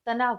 तनाव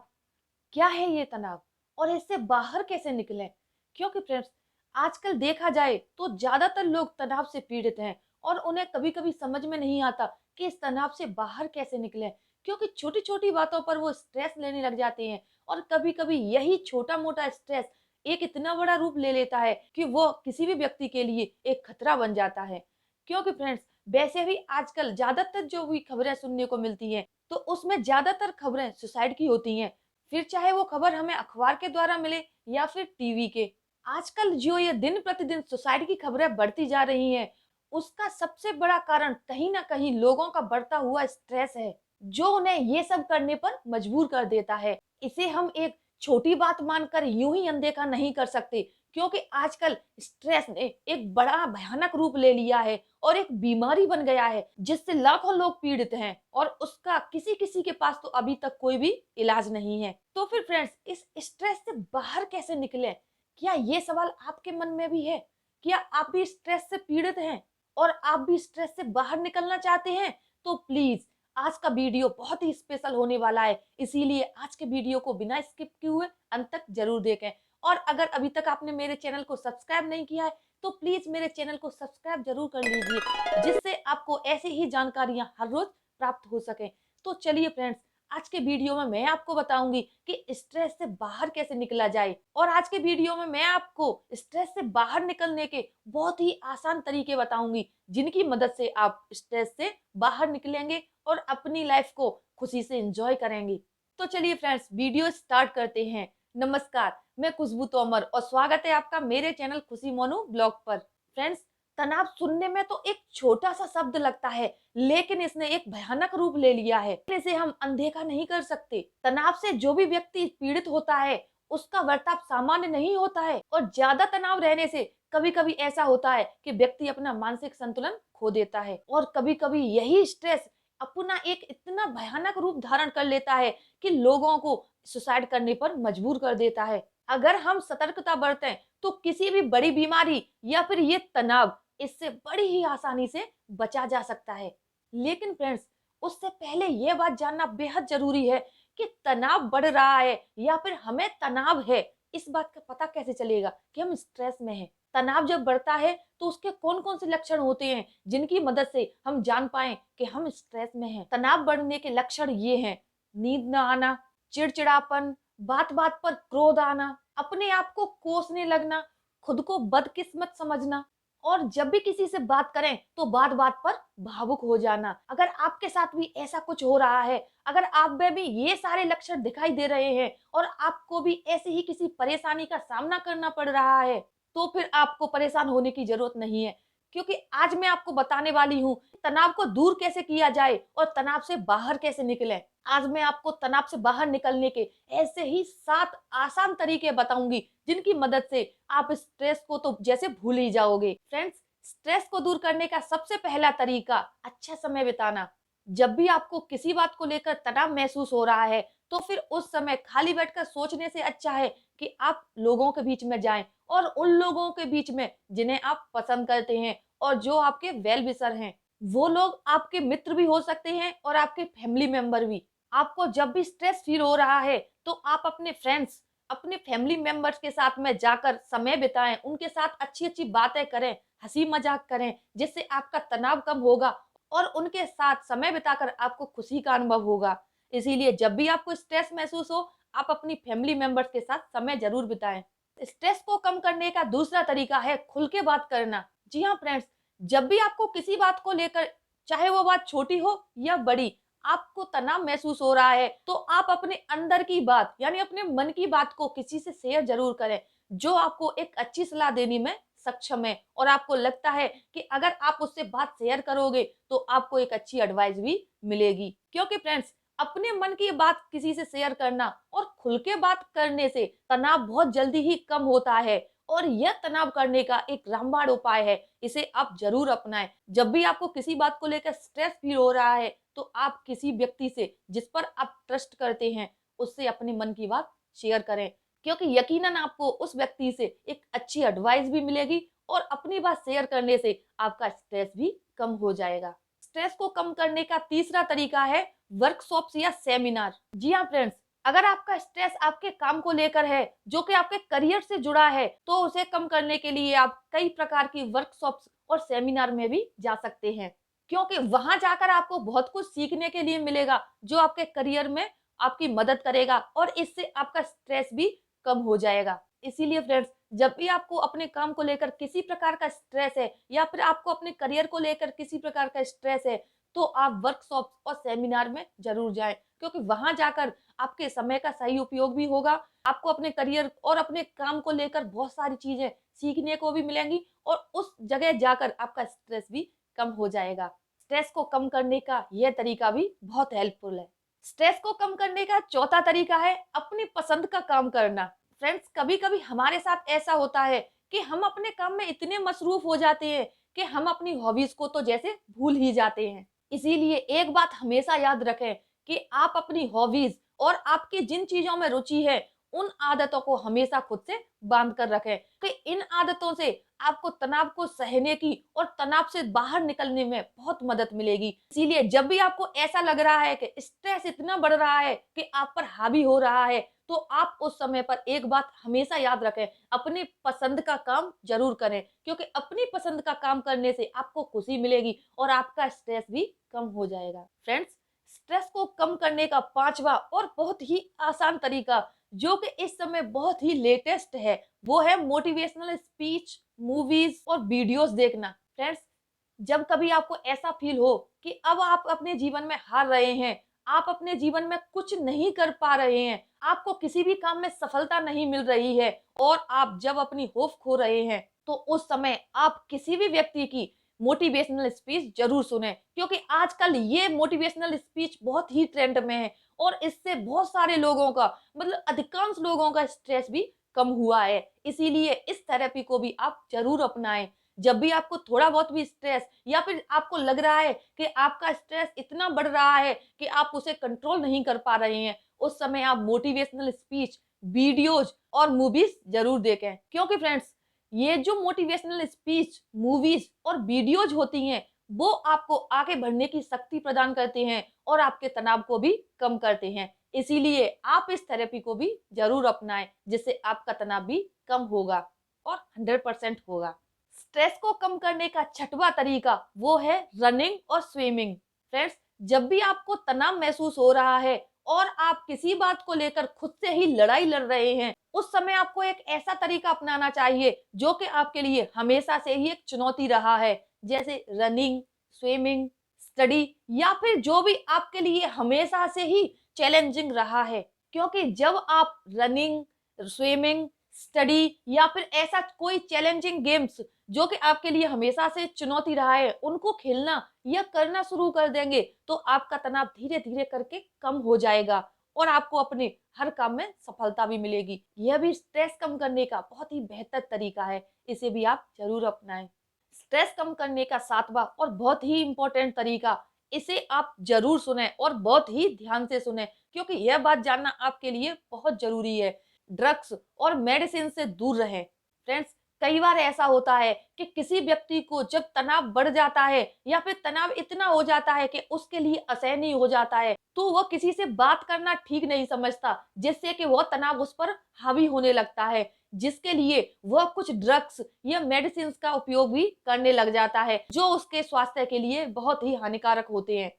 क्या है ये तनाव और इससे बाहर कैसे निकलें? क्योंकि फ्रेंड्स आजकल देखा जाए तो ज्यादातर लोग तनाव से पीड़ित हैं और उन्हें कभी कभी समझ में नहीं आता कि इस तनाव से बाहर कैसे निकलें। क्योंकि छोटी छोटी बातों पर वो स्ट्रेस लेने लग जाते हैं और कभी कभी यही छोटा मोटा स्ट्रेस एक इतना बड़ा रूप ले लेता है कि वो किसी भी व्यक्ति के लिए एक खतरा बन जाता है। क्योंकि फ्रेंड्स वैसे भी आजकल ज्यादातर जो भी खबरें सुनने को मिलती हैं तो उसमें ज्यादातर खबरें सुसाइड की होती हैं, फिर चाहे वो खबर हमें अखबार के द्वारा मिले या फिर टीवी के। आजकल जो ये दिन प्रतिदिन सुसाइड की खबरें बढ़ती जा रही हैं, उसका सबसे बड़ा कारण कहीं ना कहीं लोगों का बढ़ता हुआ स्ट्रेस है, जो उन्हें ये सब करने पर मजबूर कर देता है। इसे हम एक छोटी बात मानकर यूं ही अनदेखा नहीं कर सकते, क्योंकि आजकल स्ट्रेस ने एक बड़ा भयानक रूप ले लिया है और एक बीमारी बन गया है जिससे लाखों लोग पीड़ित हैं और उसका किसी किसी के पास तो अभी तक कोई भी इलाज नहीं है। तो फिर फ्रेंड्स इस स्ट्रेस से बाहर कैसे निकलें? क्या ये सवाल आपके मन में भी है? क्या आप भी स्ट्रेस से पीड़ित हैं और आप भी स्ट्रेस से बाहर निकलना चाहते हैं? तो प्लीज आज का वीडियो बहुत ही स्पेशल होने वाला है, इसीलिए आज के वीडियो को बिना स्किप किए हुए अंत तक जरूर देखें। और अगर अभी तक आपने मेरे चैनल को सब्सक्राइब नहीं किया है तो प्लीज मेरे चैनल को सब्सक्राइब जरूर कर लीजिए, जिससे आपको ऐसी ही जानकारियां हर रोज प्राप्त हो सके। तो चलिए फ्रेंड्स, आज के वीडियो में मैं आपको बताऊंगी कि स्ट्रेस से बाहर कैसे निकला जाए। और आज के वीडियो में मैं आपको स्ट्रेस से बाहर निकलने के बहुत ही आसान तरीके बताऊंगी, जिनकी मदद से आप स्ट्रेस से बाहर निकलेंगे और अपनी लाइफ को खुशी से एंजॉय करेंगे। तो चलिए फ्रेंड्स, वीडियो स्टार्ट करते हैं। नमस्कार, मैं खुशबू तोमर और स्वागत है आपका मेरे चैनल खुशी मोनू ब्लॉग पर। फ्रेंड्स, तनाव सुनने में तो एक छोटा सा शब्द लगता है, लेकिन इसने एक भयानक रूप ले लिया है। इसे हम अनदेखा नहीं कर सकते। तनाव से जो भी व्यक्ति पीड़ित होता है उसका बर्ताव सामान्य नहीं होता है और ज्यादा तनाव रहने से कभी कभी ऐसा होता है कि व्यक्ति अपना मानसिक संतुलन खो देता है और कभी कभी यही स्ट्रेस अपना एक इतना भयानक रूप धारण कर लेता है कि लोगों को सुसाइड करने पर मजबूर कर देता है। अगर हम सतर्कता बरतें तो किसी भी बड़ी बीमारी या फिर ये तनाव इससे बड़ी ही आसानी से बचा जा सकता है। लेकिन फ्रेंड्स, उससे पहले यह बात जानना बेहद जरूरी है कि तनाव बढ़ रहा है या फिर हमें तनाव है। इस बात का पता कैसे चलेगा कि हम स्ट्रेस में हैं? तनाव जब बढ़ता है तो उसके कौन कौन से लक्षण होते हैं जिनकी मदद से हम जान पाए कि हम स्ट्रेस में हैं? तनाव बढ़ने के लक्षण ये हैं: नींद न आना, चिड़चिड़ापन, बात बात पर क्रोध आना, अपने आप को कोसने लगना, खुद को बदकिस्मत समझना और जब भी किसी से बात करें तो बात बात पर भावुक हो जाना। अगर आपके साथ भी ऐसा कुछ हो रहा है, अगर आप में भी ये सारे लक्षण दिखाई दे रहे हैं और आपको भी ऐसे ही किसी परेशानी का सामना करना पड़ रहा है, तो फिर आपको परेशान होने की जरूरत नहीं है, क्योंकि आज मैं आपको बताने वाली हूँ तनाव को दूर कैसे किया जाए और तनाव से बाहर कैसे निकलें। आज मैं आपको तनाव से बाहर निकलने के ऐसे ही 7 आसान तरीके बताऊंगी, जिनकी मदद से आप स्ट्रेस को तो जैसे भूल ही जाओगे। फ्रेंड्स, स्ट्रेस को दूर करने का सबसे पहला तरीका अच्छा समय बिताना। जब भी आपको किसी बात को लेकर तनाव महसूस हो रहा है तो फिर उस समय खाली बैठकर सोचने से अच्छा है कि आप लोगों के बीच में जाएं और उन लोगों के बीच में जिन्हें आप पसंद करते हैं और जो आपके वेल विशर हैं। वो लोग आपके मित्र भी हो सकते हैं और आपके फैमिली मेंबर भी। आपको जब भी स्ट्रेस फील हो रहा है तो आप अपने फ्रेंड्स, अपने फैमिली मेंबर्स के साथ में जाकर समय बिताएं, उनके साथ अच्छी अच्छी बातें करें, हंसी मजाक करें, जिससे आपका तनाव कम होगा और उनके साथ समय बिताकर आपको खुशी का अनुभव होगा। इसीलिए जब भी आपको स्ट्रेस महसूस हो, आप अपनी फैमिली मेंबर्स के साथ समय जरूर बिताएं। स्ट्रेस को कम करने का दूसरा तरीका है खुल के बात करना। जी हाँ फ्रेंड्स, जब भी आपको किसी बात को लेकर, चाहे वो बात छोटी हो या बड़ी, आपको तनाव महसूस हो रहा है तो आप अपने अंदर की बात यानी अपने मन की बात को किसी से शेयर जरूर करें, जो आपको एक अच्छी सलाह देने में सक्षम है और आपको लगता है कि अगर आप उससे बात शेयर करोगे तो आपको एक अच्छी एडवाइस भी मिलेगी। क्योंकि फ्रेंड्स, अपने मन की बात किसी से शेयर करना और खुल के बात करने से तनाव बहुत जल्दी ही कम होता है और यह तनाव करने का एक रामबाण उपाय है। इसे आप जरूर अपनाएं। जब भी आपको किसी बात को लेकर स्ट्रेस फील हो रहा है तो आप किसी व्यक्ति से जिस पर आप ट्रस्ट करते हैं उससे अपने मन की बात शेयर करें, क्योंकि यकीनन आपको उस व्यक्ति से एक अच्छी एडवाइस भी मिलेगी और अपनी बात शेयर करने से आपका स्ट्रेस भी कम हो जाएगा। स्ट्रेस को कम करने का तीसरा तरीका है वर्कशॉप्स या सेमिनार। जी हाँ फ्रेंड्स, अगर आपका स्ट्रेस आपके काम को लेकर है, जो कि आपके करियर से जुड़ा है, तो उसे कम करने के लिए आप कई प्रकार की वर्कशॉप्स और सेमिनार में भी जा सकते हैं, क्योंकि वहां जाकर आपको बहुत कुछ सीखने के लिए मिलेगा, जो आपके करियर में आपकी मदद करेगा और इससे आपका स्ट्रेस भी कम हो जाएगा। इसीलिए फ्रेंड्स, जब भी आपको अपने काम को लेकर किसी प्रकार का स्ट्रेस है या फिर आपको अपने करियर को लेकर किसी प्रकार का स्ट्रेस है, तो आप वर्कशॉप और सेमिनार में जरूर जाएं, क्योंकि वहां जाकर आपके समय का सही उपयोग भी होगा, आपको अपने करियर और अपने काम को लेकर बहुत सारी चीजें सीखने को भी मिलेंगी और उस जगह जाकर आपका स्ट्रेस भी कम हो जाएगा। स्ट्रेस को कम करने का यह तरीका भी बहुत हेल्पफुल है। स्ट्रेस को कम करने का चौथा तरीका है अपनी पसंद का काम करना। फ्रेंड्स, कभी कभी हमारे साथ ऐसा होता है कि हम अपने काम में इतने मसरूफ हो जाते हैं कि हम अपनी हॉबीज को तो जैसे भूल ही जाते हैं। इसीलिए एक बात हमेशा याद रखें कि आप अपनी हॉबीज और आपकी जिन चीजों में रुचि है, उन आदतों को हमेशा खुद से बांध कर रखें, कि इन आदतों से आपको तनाव को सहने की और तनाव से बाहर निकलने में बहुत मदद मिलेगी। इसीलिए जब भी आपको ऐसा लग रहा है कि स्ट्रेस इतना बढ़ रहा है कि आप पर हावी हो रहा है, तो आप उस समय पर एक बात हमेशा याद रखें, अपनी पसंद का काम जरूर करें, क्योंकि अपनी पसंद का काम करने से आपको खुशी मिलेगी और आपका स्ट्रेस भी कम हो जाएगा। फ्रेंड्स, स्ट्रेस को कम करने का पांचवा और बहुत ही आसान तरीका, जो कि इस समय बहुत ही लेटेस्ट है, वो है मोटिवेशनल स्पीच, मूवीज और वीडियोस देखना। फ्रेंड्स, जब कभी आपको ऐसा फील हो कि अब आप अपने जीवन में हार रहे हैं, आप अपने जीवन में कुछ नहीं कर पा रहे हैं, आपको किसी भी काम में सफलता नहीं मिल रही है और आप जब अपनी होप खो रहे हैं, तो उस समय आप किसी भी व्यक्ति की मोटिवेशनल स्पीच जरूर सुने, क्योंकि आजकल ये मोटिवेशनल स्पीच बहुत ही ट्रेंड में है और इससे बहुत सारे लोगों का, मतलब अधिकांश लोगों का स्ट्रेस भी कम हुआ है। इसीलिए इस थेरेपी को भी आप जरूर अपनाएं। जब भी आपको थोड़ा बहुत भी स्ट्रेस या फिर आपको लग रहा है कि आपका स्ट्रेस इतना बढ़ रहा है कि आप उसे कंट्रोल नहीं कर पा रहे हैं, उस समय आप मोटिवेशनल स्पीच, वीडियोज और मूवीज जरूर देखें, क्योंकि फ्रेंड्स, ये जो मोटिवेशनल स्पीच, मूवीज और वीडियोज होती हैं, वो आपको आगे बढ़ने की शक्ति प्रदान करते हैं और आपके तनाव को भी कम करते हैं। इसीलिए आप इस थेरेपी को भी जरूर अपनाएं, जिससे आपका तनाव भी कम होगा और 100% होगा। स्ट्रेस को कम करने का छठवां तरीका वो है रनिंग और स्विमिंग। फ्रेंड्स, जब भी आपको तनाव महसूस हो रहा है और आप किसी बात को लेकर खुद से ही लड़ाई लड़ रहे हैं, उस समय आपको एक ऐसा तरीका अपनाना चाहिए जो कि आपके लिए हमेशा से ही एक चुनौती रहा है, जैसे रनिंग, स्विमिंग, स्टडी, या फिर जो भी आपके लिए हमेशा से ही चैलेंजिंग रहा है। क्योंकि जब आप रनिंग, स्विमिंग, स्टडी या फिर ऐसा कोई चैलेंजिंग गेम्स जो कि आपके लिए हमेशा से चुनौती रहा है, उनको खेलना या करना शुरू कर देंगे, तो आपका तनाव धीरे धीरे करके कम हो जाएगा और आपको अपने हर काम में सफलता भी मिलेगी। यह भी स्ट्रेस कम करने का बहुत ही बेहतर तरीका है, इसे भी आप जरूर अपनाएं। स्ट्रेस कम करने का सातवां और बहुत ही इंपॉर्टेंट तरीका, इसे आप जरूर सुने और बहुत ही ध्यान से सुने, क्योंकि यह बात जानना आपके लिए बहुत जरूरी है। ड्रग्स और मेडिसिन से दूर रहें। फ्रेंड्स, कई बार ऐसा होता है कि किसी व्यक्ति को जब तनाव बढ़ जाता है या फिर तनाव इतना हो जाता है कि उसके लिए असहनीय हो जाता है, तो वह किसी से बात करना ठीक नहीं समझता, जिससे कि वह तनाव उस पर हावी होने लगता है, जिसके लिए वह कुछ ड्रग्स या मेडिसिन का उपयोग भी करने लग जाता है, जो उसके स्वास्थ्य के लिए बहुत ही हानिकारक होते हैं।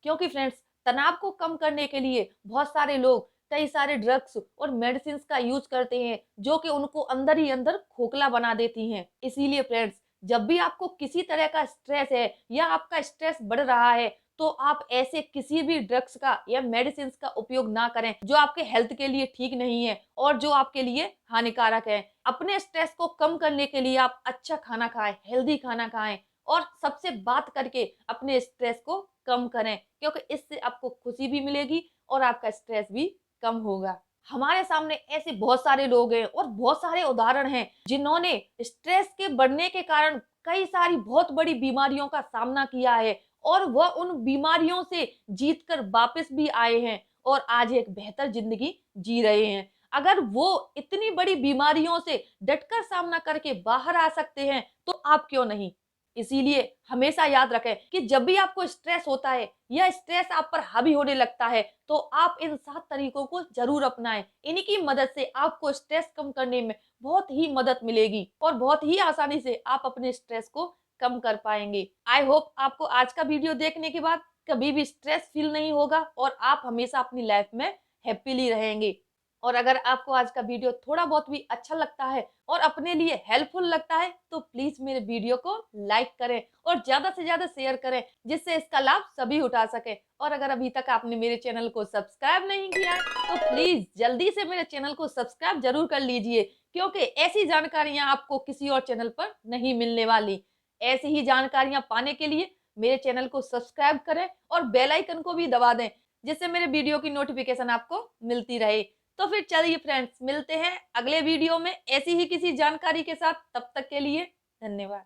क्योंकि फ्रेंड्स, तनाव को कम करने के लिए बहुत सारे लोग कई सारे ड्रग्स और मेडिसिन का यूज करते हैं, जो कि उनको अंदर ही अंदर खोखला बना देती हैं। इसीलिए फ्रेंड्स, जब भी आपको किसी तरह का स्ट्रेस है या आपका स्ट्रेस बढ़ रहा है, तो आप ऐसे किसी भी ड्रग्स का या मेडिसिन का उपयोग ना करें जो आपके हेल्थ के लिए ठीक नहीं है और जो आपके लिए हानिकारक है। अपने स्ट्रेस को कम करने के लिए आप अच्छा खाना खाएं, हेल्दी खाना खाएं और सबसे बात करके अपने स्ट्रेस को कम करें, क्योंकि इससे आपको खुशी भी मिलेगी और आपका स्ट्रेस भी कम होगा। हमारे सामने ऐसे बहुत सारे लोग हैं और बहुत सारे उदाहरण हैं, जिन्होंने स्ट्रेस के बढ़ने के कारण कई सारी बहुत बड़ी बीमारियों का सामना किया है और वह उन बीमारियों से जीतकर वापस भी आए हैं और आज एक बेहतर जिंदगी जी रहे हैं। अगर वो इतनी बड़ी बीमारियों से डटकर सामना करके बाहर आ सकते हैं, तो आप क्यों नहीं। इसीलिए हमेशा याद रखें कि जब भी आपको स्ट्रेस होता है या स्ट्रेस आप पर हावी होने लगता है, तो आप इन 7 तरीकों को ज़रूर अपनाएँ। इन्हीं की मदद से आपको स्ट्रेस कम करने में बहुत ही मदद मिलेगी और बहुत ही आसानी से आप अपने स्ट्रेस को कम कर पाएँगे। आई होप आपको आज का वीडियो देखने के बाद कभी भी स्ट्रेस फील नहीं होगा और आप हमेशा अपनी लाइफ में हैप्पीली रहेंगे। और अगर आपको आज का वीडियो थोड़ा बहुत भी अच्छा लगता है और अपने लिए हेल्पफुल लगता है, तो प्लीज मेरे वीडियो को लाइक करें और ज्यादा से ज्यादा शेयर करें, जिससे इसका लाभ सभी उठा सके। और अगर अभी तक आपने मेरे चैनल को सब्सक्राइब नहीं किया है, तो प्लीज जल्दी से मेरे चैनल को सब्सक्राइब जरूर कर लीजिए, क्योंकि ऐसी जानकारियां आपको किसी और चैनल पर नहीं मिलने वाली। ऐसी ही जानकारियां पाने के लिए मेरे चैनल को सब्सक्राइब करें और बेल आइकन को भी दबा दें, जिससे मेरे वीडियो की नोटिफिकेशन आपको मिलती रहे। तो फिर चलिए फ्रेंड्स, मिलते हैं अगले वीडियो में ऐसी ही किसी जानकारी के साथ। तब तक के लिए धन्यवाद।